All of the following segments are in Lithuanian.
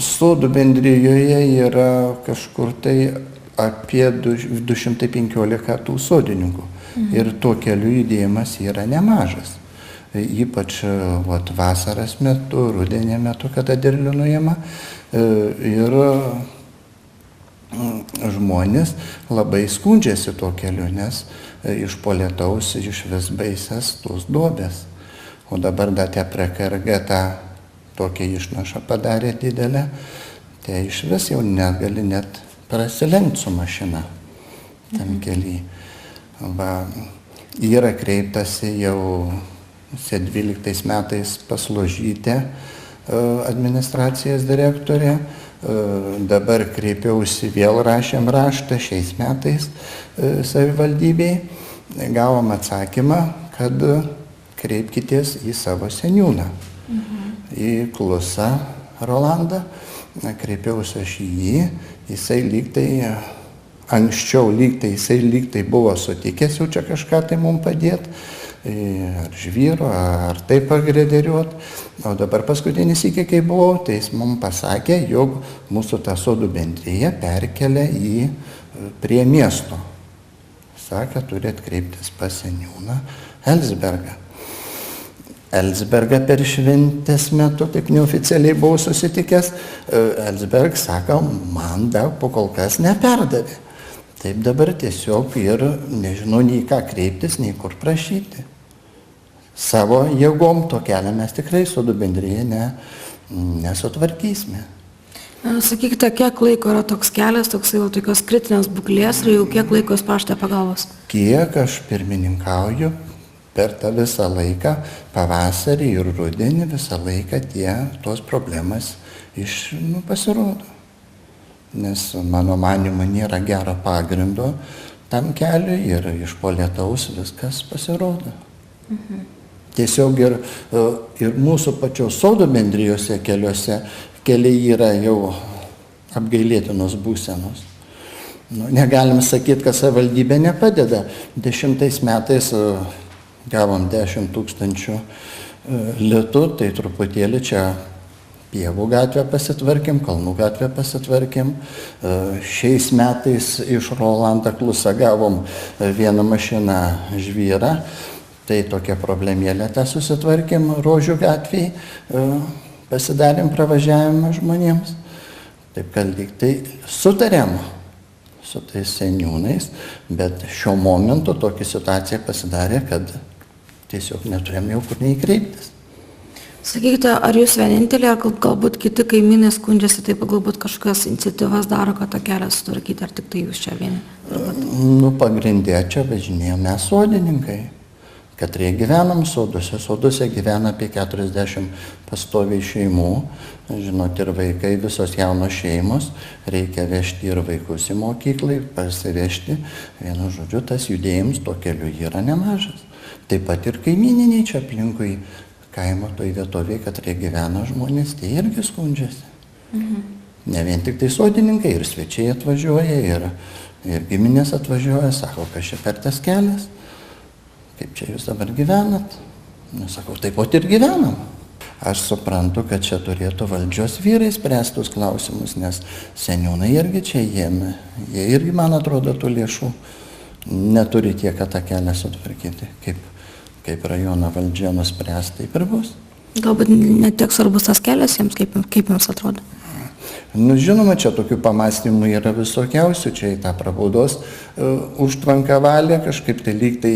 Sodų bendrijoje yra kažkur tai apie 215 tų sodininkų. Ir tuo keliu judėjimas yra nemažas. Ypač vasaros metu, rudenio metu, kada derlių nuima. Ir žmonės labai skundžiasi tuo keliu, nes iš po lietaus išvis baisės tos duobės. O dabar dar tie prekargė tą tokią išnašą padarė didelę, tai išvis jau negali net prasilenkti su mašina tam kely. Yra kreiptasi jau 12 metais pas Ložytę administracijos direktorė. Dabar kreipiausi, vėl rašėm raštą šiais metais savivaldybei. Gavom atsakymą, kad kreipkitės į savo seniūną, į Klusą Rolandą. Kreipiausi aš į jį, jisai lygtai, anksčiau lygtai buvo sutikęs jau čia kažką tai mums padėti, ar žvyro, ar taip agrederiuot. O dabar paskutinis iki, kai buvau, tai jis mums pasakė, jog mūsų tą sodų bendriją perkelia prie miesto. Sakė, turėt kreiptis pas seniūną Elsbergą. Elsbergą per šventės metu, taip neoficialiai buvau susitikęs, Elsberg sako, man dar po kol kas neperdavė. Taip dabar tiesiog ir nežinau nei ką kreiptis, nei kur prašyti. Savo jėgom to kelią mes tikrai sodų bendriją nesutvarkysime. Sakykite, kiek laiko yra toks kelias, tokios kritinės būklės ir jau kiek laiko jūs prašote pagalbos? Kiek aš pirmininkauju, per tą visą laiką, pavasarį ir rudenį, visą laiką tos problemas pasirodo. Nes mano manymu nėra gero pagrindo tam keliui ir iš po lietaus viskas pasirodo. Tiesiog ir mūsų pačios sodų bendrijose keliai yra jau apgailėtinos būsenos. Negalim sakyti, kad savivaldybė nepadeda. 10 metais gavom 10 000 litų, tai truputėlį čia Pievų gatvę pasitvarkėm, Kalnų gatvę pasitvarkėm. Šiais metais iš Rolando Klusą gavom vieną mašiną žvyrą, tai tokia problemėlė tą susitvarkėm Rožių gatvėj, pasidarėm pravažiavimą žmonėms. Taip kad lyg tai sutarėm su tais seniūnais, bet šiuo momentu tokia situacija pasidarė, kad tiesiog neturėjom jau kur neįkreiptis. Sakykite, ar jūs vienintelė, ar galbūt kiti kaimynai skundžiasi, taip galbūt kažkokias iniciatyvas daro, kad tą kelią sutvarkyti, ar tik tai jūs čia vieni? Pagrindė čia važinėjom mes sodininkai, kad gyvenam soduose. Soduose gyvena apie 40 pastoviai šeimų, žinot, ir vaikai, visos jaunos šeimos, reikia vežti ir vaikus į mokyklą, parsivežti. Vienu žodžiu, tas judėjimas to keliu yra nemažas. Taip pat ir kaimyniniai čia aplinkui kaimo toj vietovėje, kad gyvena žmonės, tai irgi skundžiasi. Ne vien tik tai sodininkai, ir svečiai atvažiuoja, ir giminės atvažiuoja, sako, kas čia per tas kelias, kaip čia jūs dabar gyvenat. Sakau, taip pat ir gyvenam. Aš suprantu, kad čia turėtų valdžios vyrai spręstus klausimus, nes seniūnai irgi čia jie irgi, man atrodo, tų lėšų neturi tiek, kad tą kelią sutvarkyti, kaip rajono valdžia nuspręs, taip ir bus. Galbūt netiek svarbus tas kelias jiems, kaip jums atrodo? Žinoma, čia tokių pamastymų yra visokiausių, čia į tą Prabaudos užtvanką valė, kažkaip tai lyg tai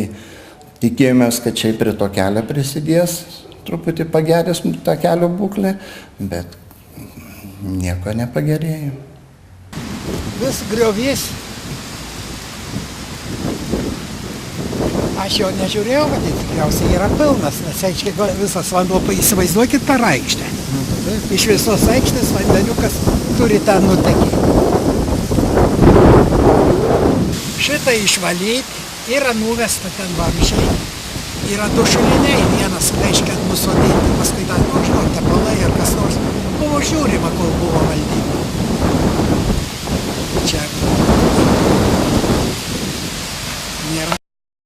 tikėjomės, kad čia prie to kelio prisidės, truputį pagerės tą kelio būklę, bet nieko nepagerėjo. Vis griovys. Aš jo nežiūrėjau, bet tikriausiai yra pilnas, nes aiškiai visas vanduo, įsivaizduokit per aikštę. Iš visos aikštės vandeniukas turi ten nutekėti. Šitą išvalyti yra nuvesta ten vamzdžiai, yra du šuliniai, vienas, reiškia, nusodinti, paskui dar nežinau, tepalai ar kas nors. Buvo žiūrima, kol buvo valdyba. Čia